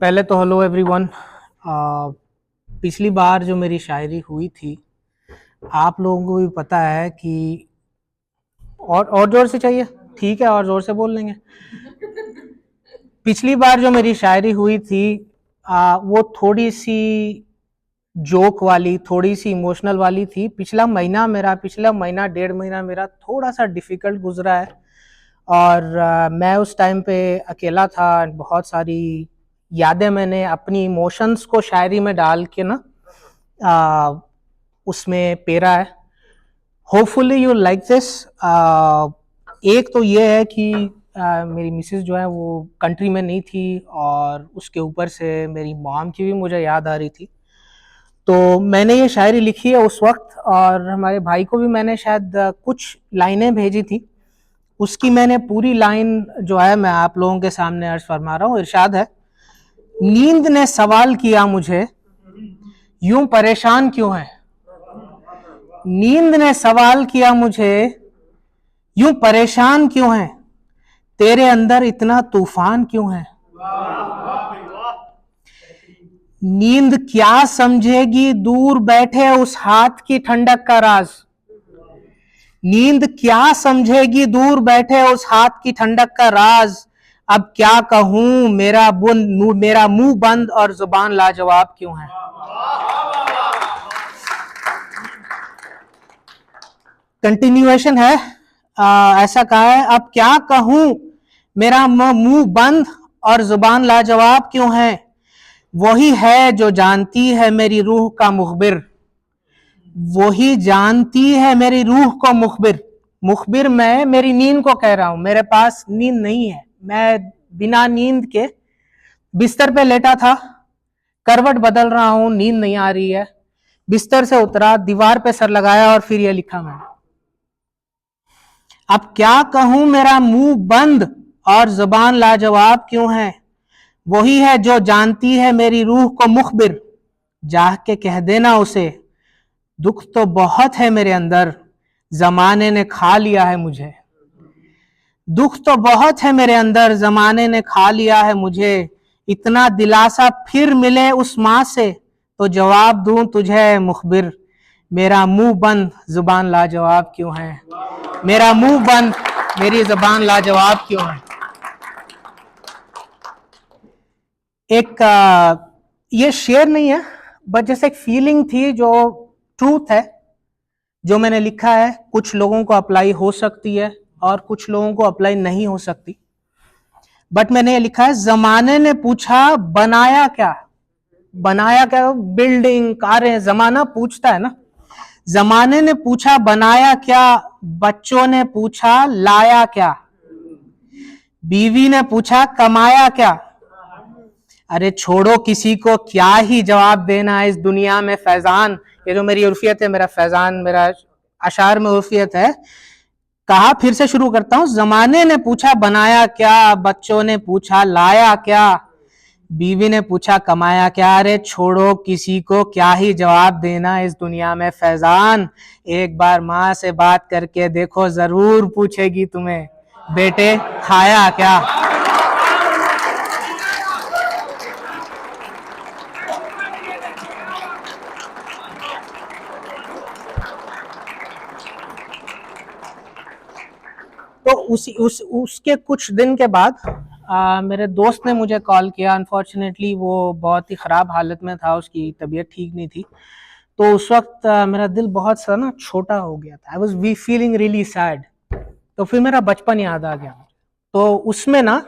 पहले तो hello everyone. पिछली बार जो मेरी शायरी हुई थी, आप लोगों को भी पता है कि और ज़ोर से चाहिए, ठीक है, और ज़ोर से बोल लेंगे। पिछली बार जो मेरी शायरी हुई थी वो थोड़ी सी जोक वाली, थोड़ी सी इमोशनल वाली थी। पिछला महीना डेढ़ महीना मेरा थोड़ा सा डिफ़िकल्ट गुजरा है और मैं उस टाइम पे अकेला था। बहुत सारी यादें मैंने अपनी इमोशंस को शायरी में डाल के ना उसमें पेरा है। Hopefully you like this. एक तो ये है कि मेरी मिसेस जो है वो कंट्री में नहीं थी और उसके ऊपर से मेरी मॉम की भी मुझे याद आ रही थी। तो मैंने ये शायरी लिखी है उस वक्त, और हमारे भाई को भी मैंने शायद कुछ लाइनें भेजी थी। उसकी मैंने पूरी लाइन जो है मैं आप लोगों के सामने अर्ज फरमा रहा हूँ। इरशाद है, नींद ने सवाल किया मुझे, यूं परेशान क्यों है। नींद ने सवाल किया मुझे, यूं परेशान क्यों है। तेरे अंदर इतना तूफान क्यों है। नींद क्या समझेगी दूर बैठे उस हाथ की ठंडक का राज। नींद क्या समझेगी दूर बैठे उस हाथ की ठंडक का राज। अब क्या कहूं, मेरा मुंह बंद और जुबान लाजवाब क्यों है। कंटिन्यूएशन है, ऐसा कहा है, अब क्या कहूं, मेरा मुंह बंद और जुबान लाजवाब क्यों है। वही है जो जानती है मेरी रूह का मुखबिर। वही जानती है मेरी रूह को मुखबिर मैं मेरी नींद को कह रहा हूं। मेरे पास नींद नहीं है, मैं बिना नींद के बिस्तर पे लेटा था, करवट बदल रहा हूं, नींद नहीं आ रही है। बिस्तर से उतरा, दीवार पे सर लगाया और फिर ये लिखा मैंने, अब क्या कहूं, मेरा मुंह बंद और जुबान लाजवाब क्यों है। वही है जो जानती है मेरी रूह को मुखबिर। जाह के कह देना उसे, दुख तो बहुत है मेरे अंदर, जमाने ने खा लिया है मुझे। दुख तो बहुत है मेरे अंदर, जमाने ने खा लिया है मुझे। इतना दिलासा फिर मिले उस माँ से, तो जवाब दूं तुझे मुखबिर। मेरा मुंह बंद जुबान लाजवाब क्यों है। मेरा मुंह बंद, मेरी जुबान लाजवाब क्यों है। एक ये शेर नहीं है, बट जैसे एक फीलिंग थी जो ट्रूथ है, जो मैंने लिखा है। कुछ लोगों को अप्लाई हो सकती है और कुछ लोगों को अप्लाई नहीं हो सकती, बट मैंने ये लिखा है, जमाने ने पूछा बनाया क्या। बनाया क्या, बिल्डिंग, कारें, जमाना पूछता है ना। जमाने ने पूछा बनाया क्या, बच्चों ने पूछा लाया क्या, बीवी ने पूछा कमाया क्या। अरे छोड़ो किसी को क्या ही जवाब देना इस दुनिया में फैजान। ये जो मेरी उर्फियत है, मेरा फैजान, मेरा अशार में उर्फियत है। कहा, फिर से शुरू करता हूं, जमाने ने पूछा बनाया क्या, बच्चों ने पूछा लाया क्या, बीवी ने पूछा कमाया क्या। अरे छोड़ो किसी को क्या ही जवाब देना इस दुनिया में फैजान। एक बार माँ से बात करके देखो, जरूर पूछेगी तुम्हें, बेटे खाया क्या। तो उसके कुछ दिन के बाद मेरे दोस्त ने मुझे कॉल किया। अनफॉर्चुनेटली वो बहुत ही ख़राब हालत में था, उसकी तबीयत ठीक नहीं थी। तो उस वक्त मेरा दिल बहुत सा ना छोटा हो गया था। I was feeling really sad. तो फिर मेरा बचपन याद आ गया। तो उसमें ना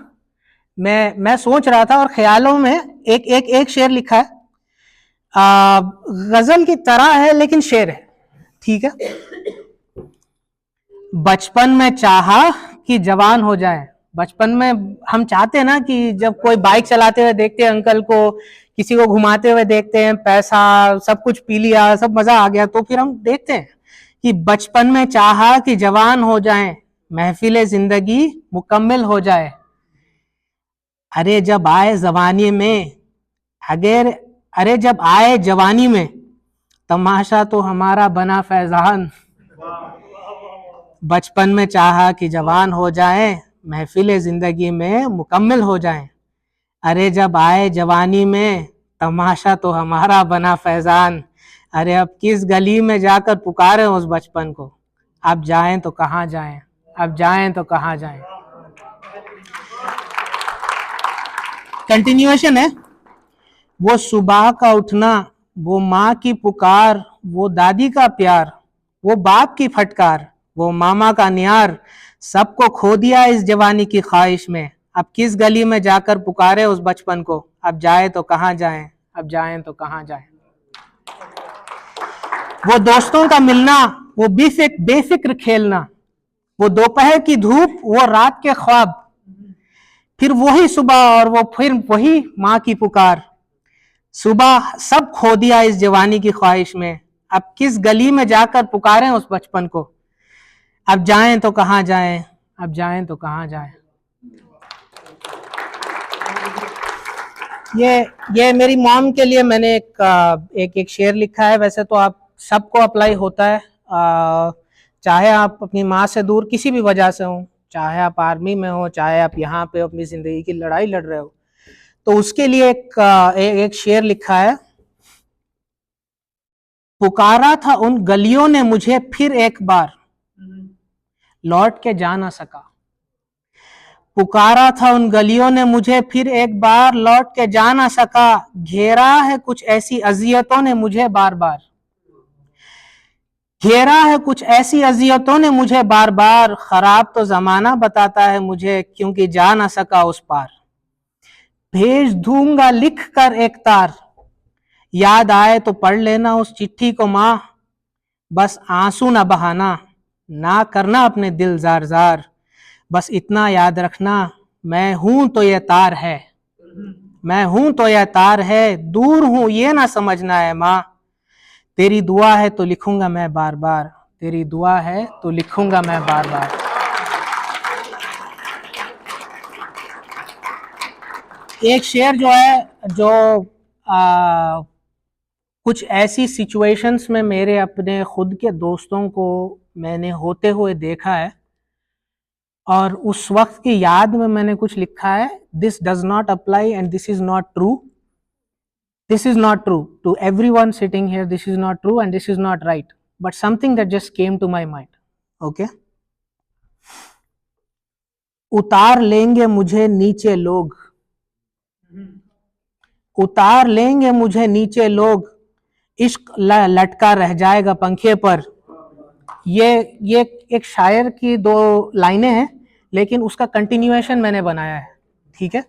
मैं सोच रहा था और ख्यालों में एक शेर लिखा है, गजल की तरह है लेकिन शेर है, ठीक है। बचपन में चाहा कि जवान हो जाए। बचपन में हम चाहते हैं ना कि जब कोई बाइक चलाते हुए देखते हैं अंकल को, किसी को घुमाते हुए देखते हैं, पैसा सब कुछ पी लिया, सब मजा आ गया, तो फिर हम देखते हैं कि बचपन में चाहा कि जवान हो जाए, महफिल जिंदगी मुकम्मल हो जाए। अरे जब आए जवानी में, अरे जब आए जवानी में, तमाशा तो हमारा बना फैजान। बचपन में चाहा कि जवान हो जाए, महफिल जिंदगी में मुकम्मल हो जाए। अरे जब आए जवानी में तमाशा तो हमारा बना फैजान। अरे अब किस गली में जाकर पुकारे उस बचपन को, अब जाएं तो कहाँ जाएं, अब जाएं तो कहाँ जाएं। कंटिन्यूएशन है। वो सुबह का उठना, वो माँ की पुकार, वो दादी का प्यार, वो बाप की फटकार, वो मामा का न्यार, सबको खो दिया इस जवानी की ख्वाहिश में। अब किस गली में जाकर पुकारे उस बचपन को, अब जाए तो कहाँ जाएं, अब जाएं तो कहाँ जाएं। वो दोस्तों का मिलना, वो बेफिक्र खेलना, वो दोपहर की धूप, वो रात के ख्वाब, फिर वही सुबह और वो फिर वही माँ की पुकार। सुबह सब खो दिया इस जवानी की ख्वाहिश में। अब किस गली में जाकर पुकारें उस बचपन को, अब जाएं तो कहाँ जाएं, अब जाएं तो कहाँ जाएं। ये मेरी मॉम के लिए मैंने एक शेर लिखा है। वैसे तो आप सबको अप्लाई होता है, चाहे आप अपनी माँ से दूर किसी भी वजह से हो, चाहे आप आर्मी में हो, चाहे आप यहाँ पे अपनी जिंदगी की लड़ाई लड़ रहे हो, तो उसके लिए एक शेर लिखा है। पुकारा था उन गलियों ने मुझे फिर एक बार, लौट के जा ना सका। पुकारा था उन गलियों ने मुझे फिर एक बार, लौट के जा ना सका। घेरा है कुछ ऐसी अजियतों ने मुझे बार बार, घेरा है कुछ ऐसी अजियतों ने मुझे बार बार। खराब तो जमाना बताता है मुझे, क्योंकि जा ना सका उस पार। भेज दूंगा लिख कर एक तार, याद आए तो पढ़ लेना उस चिट्ठी को माँ। बस आंसू ना बहाना, ना करना अपने दिल जार जार। बस इतना याद रखना, मैं हूं तो ये तार है, मैं हूं तो ये तार है, दूर हूं ये ना समझना है माँ। तेरी दुआ है तो लिखूंगा मैं बार बार, तेरी दुआ है तो लिखूंगा मैं बार बार। एक शेर जो है, जो कुछ ऐसी सिचुएशंस में मेरे अपने खुद के दोस्तों को मैंने होते हुए देखा है, और उस वक्त की याद में मैंने कुछ लिखा है। This does not apply and this is not true, this is not true to everyone sitting here, this is not true and this is not right, but something that just came to my mind. Okay. उतार लेंगे मुझे नीचे लोग, उतार लेंगे मुझे नीचे लोग, इश्क लटका रह जाएगा पंखे पर। ये एक शायर की दो लाइनें हैं, लेकिन उसका कंटिन्यूएशन मैंने बनाया है, ठीक है।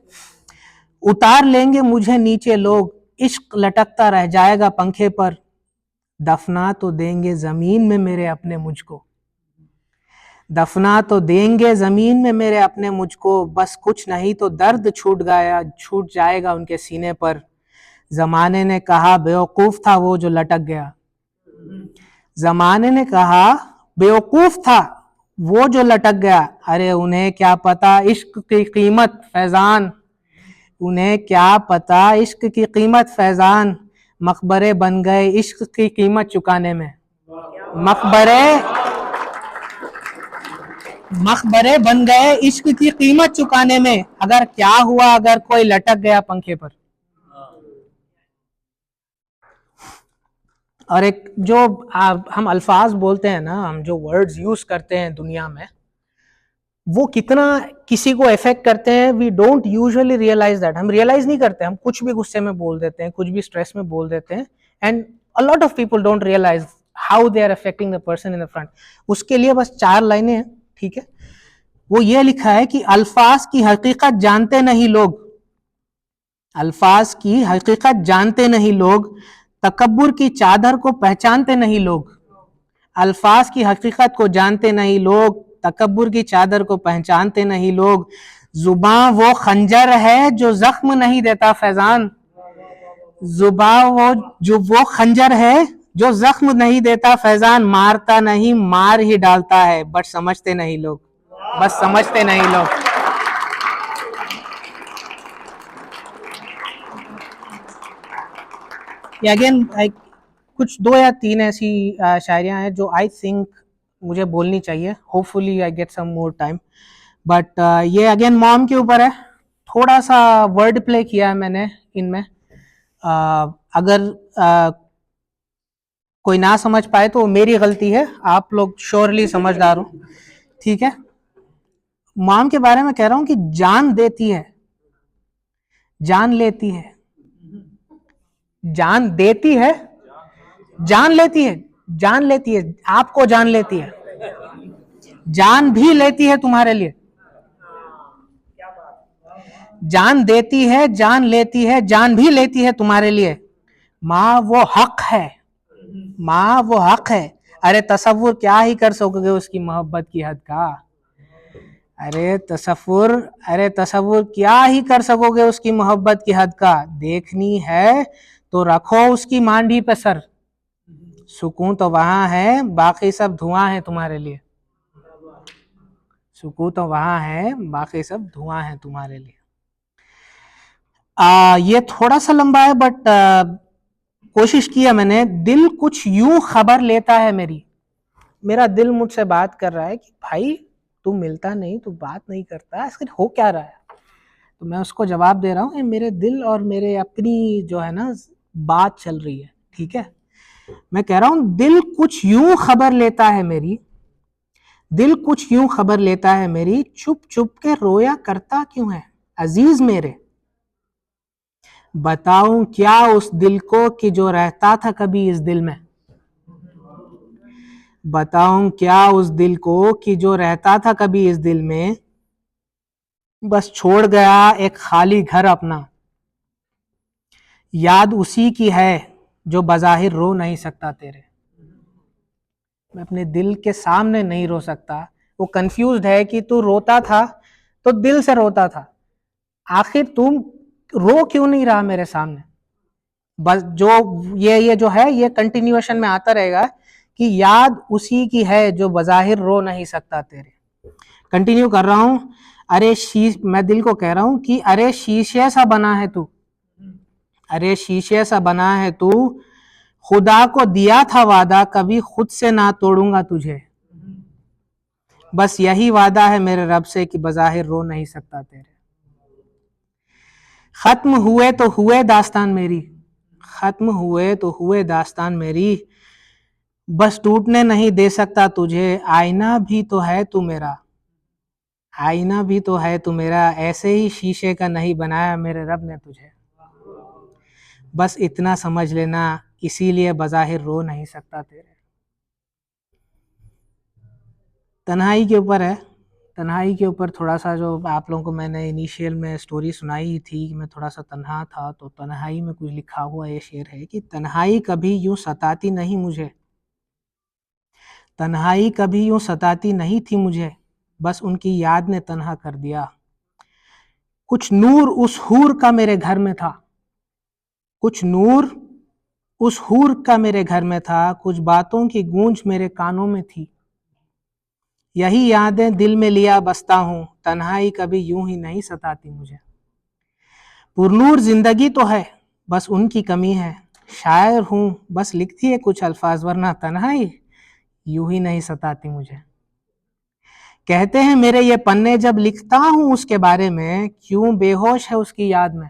उतार लेंगे मुझे नीचे लोग, इश्क लटकता रह जाएगा पंखे पर। दफना तो देंगे जमीन में मेरे अपने मुझको, दफना तो देंगे जमीन में मेरे अपने मुझको। बस कुछ नहीं तो दर्द छूट जाएगा उनके सीने पर। जमाने ने कहा बेवकूफ था वो जो लटक गया, जमाने ने कहा बेवकूफ था वो जो लटक गया। अरे उन्हें क्या पता इश्क की कीमत फैजान, उन्हें क्या पता इश्क की कीमत फैजान। मकबरे बन गए इश्क की कीमत चुकाने में, मकबरे बन गए इश्क की कीमत चुकाने में। अगर क्या हुआ अगर कोई लटक गया पंखे पर। और एक जो हम अल्फाज बोलते हैं ना, हम जो वर्ड्स यूज करते हैं दुनिया में, वो कितना किसी को इफेक्ट करते हैं, we don't usually realise that. हम रियलाइज नहीं करते, हम कुछ भी गुस्से में बोल देते हैं, कुछ भी स्ट्रेस में बोल देते हैं, and a lot of people don't realise how they are affecting the person in the front. उसके लिए बस 4 लाइनें हैं, ठीक है। वो ये लिखा है कि अल्फाज की हकीकत जानते नहीं लोग, अल्फाज की हकीकत जानते नहीं लोग, तकब्बुर की चादर को पहचानते नहीं लोग। अल्फाज की हकीकत को जानते नहीं लोग, तकब्बुर की चादर को पहचानते नहीं लोग। जुबान वो खंजर है जो जख्म नहीं देता फैजान, जुबान वो खंजर है जो जख्म नहीं देता फैजान। मारता नहीं मार ही डालता है, बट समझते नहीं लोग, बस समझते नहीं लोग। ये अगेन कुछ 2 या 3 ऐसी शायरियां हैं जो आई थिंक मुझे बोलनी चाहिए। Hopefully I get some more time, but ये अगेन मॉम के ऊपर है। थोड़ा सा वर्ड प्ले किया है मैंने इनमें। अगर कोई ना समझ पाए तो मेरी गलती है, आप लोग श्योरली समझदार हो, ठीक है। मॉम के बारे में कह रहा हूं कि जान देती है, जान लेती है, जान देती है, जान लेती है, जान लेती है, आपको जान लेती है, जान भी लेती है तुम्हारे लिए, जान देती है, जान लेती है, जान भी लेती है तुम्हारे लिए। माँ वो हक है, माँ वो हक है। अरे तसव्वुर क्या ही कर सकोगे उसकी मोहब्बत की हद का, अरे तसव्वुर क्या ही कर सकोगे उसकी मोहब्बत की हद का। देखनी है तो रखो उसकी मांडी पे सर, सुकून तो वहां है, बाकी सब धुआं है तुम्हारे लिए, सुकून तो वहां है, बाकी सब धुआं है तुम्हारे लिए। ये थोड़ा सा लंबा है बट कोशिश किया मैंने। दिल कुछ यूं खबर लेता है मेरी, मेरा दिल मुझसे बात कर रहा है कि भाई तू मिलता नहीं, तू बात नहीं करता, इसके हो क्या रहा है। तो मैं उसको जवाब दे रहा हूँ, मेरे दिल और मेरे अपनी जो है ना बात चल रही है, ठीक है। मैं कह रहा हूँ दिल कुछ यूं खबर लेता है मेरी, दिल कुछ यूं खबर लेता है मेरी, चुप चुप के रोया करता क्यों है अजीज मेरे। बताऊं क्या उस दिल को कि जो रहता था कभी इस दिल में, बताऊं क्या उस दिल को कि जो रहता था कभी इस दिल में, बस छोड़ गया एक खाली घर अपना। याद उसी की है जो बज़ाहिर रो नहीं सकता तेरे। मैं अपने दिल के सामने नहीं रो सकता, वो कंफ्यूज्ड है कि तू रोता था तो दिल से रोता था, आखिर तुम रो क्यों नहीं रहा मेरे सामने। बस जो ये जो है ये कंटिन्यूएशन में आता रहेगा कि याद उसी की है जो बज़ाहिर रो नहीं सकता तेरे। कंटिन्यू कर रहा हूं। मैं दिल को कह रहा हूं कि अरे शीशे सा बना है तू, अरे शीशे सा बना है तू, खुदा को दिया था वादा कभी खुद से ना तोड़ूंगा तुझे। बस यही वादा है मेरे रब से कि बज़ाहिर रो नहीं सकता तेरे। खत्म हुए तो हुए दास्तान मेरी, खत्म हुए तो हुए दास्तान मेरी, बस टूटने नहीं दे सकता तुझे। आईना भी तो है तू मेरा, आईना भी तो है तू मेरा, ऐसे ही शीशे का नहीं बनाया मेरे रब ने तुझे। बस इतना समझ लेना, इसीलिए बज़ाहिर रो नहीं सकता तेरे। तन्हाई के ऊपर है, तन्हाई के ऊपर थोड़ा सा जो आप लोगों को मैंने इनिशियल में स्टोरी सुनाई थी कि मैं थोड़ा सा तन्हा था, तो तन्हाई में कुछ लिखा हुआ ये शेर है कि तन्हाई कभी यूं सताती नहीं मुझे, तन्हाई कभी यूं सताती नहीं थी मुझे, बस उनकी याद ने तन्हा कर दिया। कुछ नूर उस हूर का मेरे घर में था, कुछ नूर उस हूर का मेरे घर में था, कुछ बातों की गूंज मेरे कानों में थी। यही यादें दिल में लिया बसता हूँ, तन्हाई कभी यूं ही नहीं सताती मुझे। पुरनूर जिंदगी तो है, बस उनकी कमी है, शायर हूँ बस लिखती है कुछ अल्फाज, वरना तन्हाई यूं ही नहीं सताती मुझे। कहते हैं मेरे ये पन्ने जब लिखता हूँ उसके बारे में, क्यों बेहोश है उसकी याद में।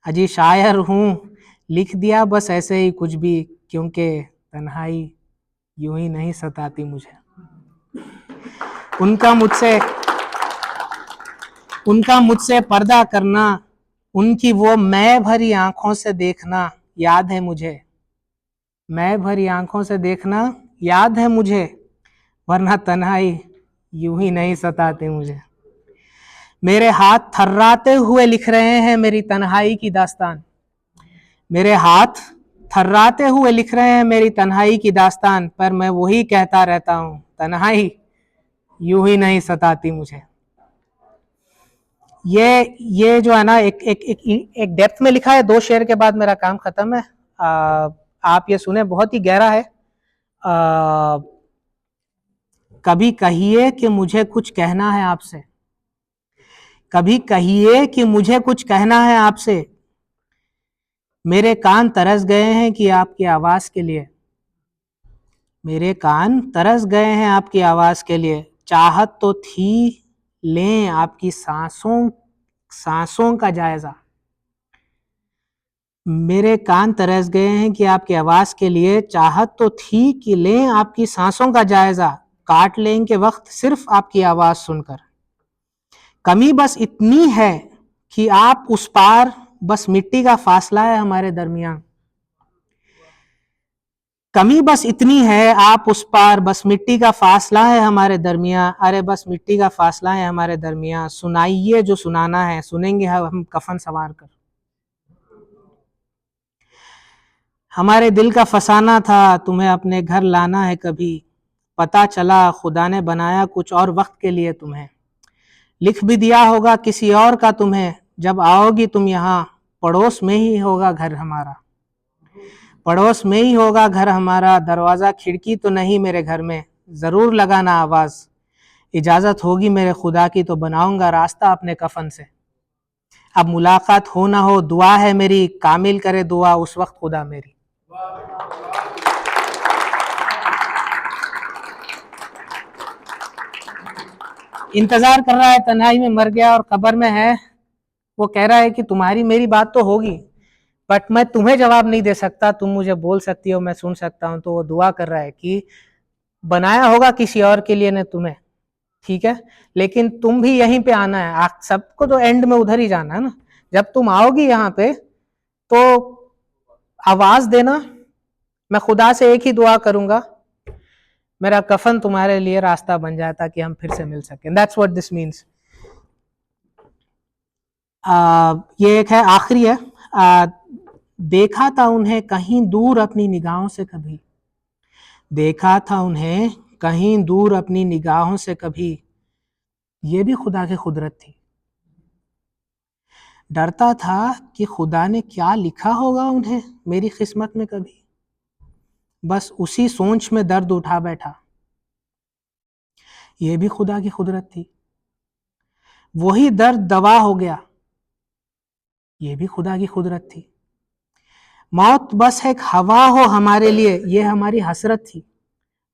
अजी शायर हूँ, लिख दिया बस ऐसे ही कुछ भी, क्योंकि तन्हाई यूं ही नहीं सताती मुझे। उनका मुझसे पर्दा करना, उनकी वो मैं भरी आंखों से देखना याद है मुझे, मैं भरी आंखों से देखना याद है मुझे, वरना तन्हाई यूं ही नहीं सताते मुझे। मेरे हाथ थर्राते हुए लिख रहे हैं मेरी तन्हाई की दास्तान, मेरे हाथ थर्राते हुए लिख रहे हैं मेरी तन्हाई की दास्तान, पर मैं वही कहता रहता हूँ, तन्हाई यूं ही नहीं सताती मुझे। ये जो है ना एक डेप्थ में लिखा है। 2 शेर के बाद मेरा काम खत्म है। आप ये सुने, बहुत ही गहरा है। कभी कहिए कि मुझे कुछ कहना है आपसे, कभी कहिए कि मुझे कुछ कहना है आपसे, मेरे कान तरस गए हैं कि आपकी आवाज के लिए, मेरे कान तरस गए हैं आपकी आवाज के लिए। चाहत तो थी लें आपकी सांसों सांसों का जायजा। मेरे कान तरस गए हैं कि आपकी आवाज के लिए। चाहत तो थी कि लें आपकी सांसों का जायजा, काट लेंगे वक्त सिर्फ आपकी आवाज सुनकर। कमी बस इतनी है कि आप उस पार, बस मिट्टी का फासला है हमारे दरमियान। कमी बस इतनी है आप उस पार, बस मिट्टी का फासला है हमारे दरमियान। अरे बस मिट्टी का फासला है हमारे दरमियान। सुनाइए जो सुनाना है, सुनेंगे हम कफन संवार कर। हमारे दिल का फसाना था, तुम्हें अपने घर लाना है कभी। पता चला खुदा ने बनाया कुछ और वक्त के लिए तुम्हें। लिख भी दिया होगा किसी और का तुम्हें। जब आओगी तुम यहाँ, पड़ोस में ही होगा घर हमारा। पड़ोस में ही होगा घर हमारा। दरवाजा खिड़की तो नहीं मेरे घर में, जरूर लगाना आवाज। इजाजत होगी मेरे खुदा की तो बनाऊंगा रास्ता अपने कफन से। अब मुलाकात हो ना हो दुआ है मेरी, कामिल करे दुआ उस वक्त खुदा मेरी। इंतजार कर रहा है, तन्हाई में मर गया और कब्र में है। वो कह रहा है कि तुम्हारी मेरी बात तो होगी, बट मैं तुम्हें जवाब नहीं दे सकता। तुम मुझे बोल सकती हो, मैं सुन सकता हूं। तो वो दुआ कर रहा है कि बनाया होगा किसी और के लिए ने तुम्हें, ठीक है, लेकिन तुम भी यहीं पे आना है। सबको तो एंड में उधर ही जाना है ना। जब तुम आओगी यहाँ पे तो आवाज देना। मैं खुदा से एक ही दुआ करूंगा, मेरा कफन तुम्हारे लिए रास्ता बन जाए ताकि हम फिर से मिल सकें। That's what this means. ये एक है, आखिरी है। देखा था उन्हें कहीं दूर अपनी निगाहों से कभी। देखा था उन्हें कहीं दूर अपनी निगाहों से कभी। ये भी खुदा की कुदरत थी। डरता था कि खुदा ने क्या लिखा होगा उन्हें मेरी किस्मत में कभी। बस उसी सोच में दर्द उठा बैठा। ये भी खुदा की कुदरत थी। वही दर्द दवा हो गया। ये भी खुदा की कुदरत थी। मौत बस एक हवा हो हमारे लिए, ये हमारी हसरत थी।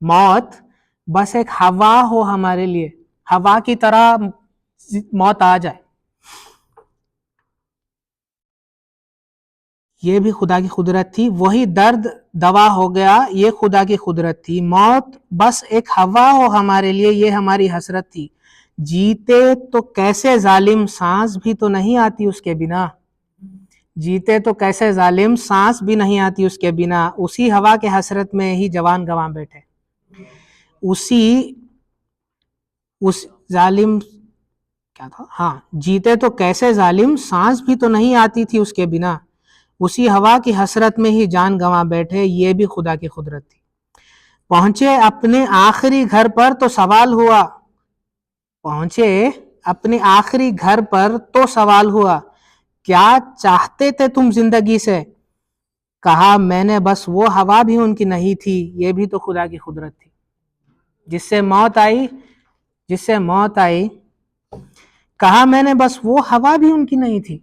मौत बस एक हवा हो हमारे लिए, हवा की तरह मौत आ जाए। ये भी खुदा की कुदरत थी। वही दर्द दवा हो गया, ये खुदा की कुदरत थी। मौत बस एक हवा हो हमारे लिए, ये हमारी हसरत थी। जीते तो कैसे जालिम, सांस भी तो नहीं आती उसके बिना। जीते तो कैसे जालिम, सांस भी नहीं आती उसके बिना। उसी हवा के हसरत में ही जवान गंवा बैठे। उस जालिम क्या था, हाँ, जीते तो कैसे जालिम, सांस भी तो नहीं आती थी उसके बिना। उसी हवा की हसरत में ही जान गंवा बैठे। ये भी खुदा की कुदरत थी। पहुंचे अपने आखिरी घर पर तो सवाल हुआ। पहुंचे अपने आखिरी घर पर तो सवाल हुआ, क्या चाहते थे तुम जिंदगी से। कहा मैंने बस वो हवा भी उनकी नहीं थी। ये भी तो खुदा की कुदरत थी। जिससे मौत आई, जिससे मौत आई, कहा मैंने बस वो हवा भी उनकी नहीं थी।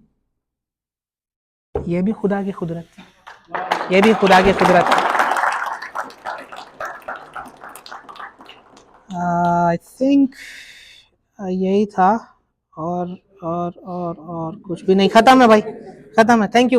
ये भी खुदा की कुदरत थी। ये भी खुदा की कुदरत थी। आई थिंक यही था। और कुछ भी नहीं। खत्म है भाई, खत्म है। Thank you.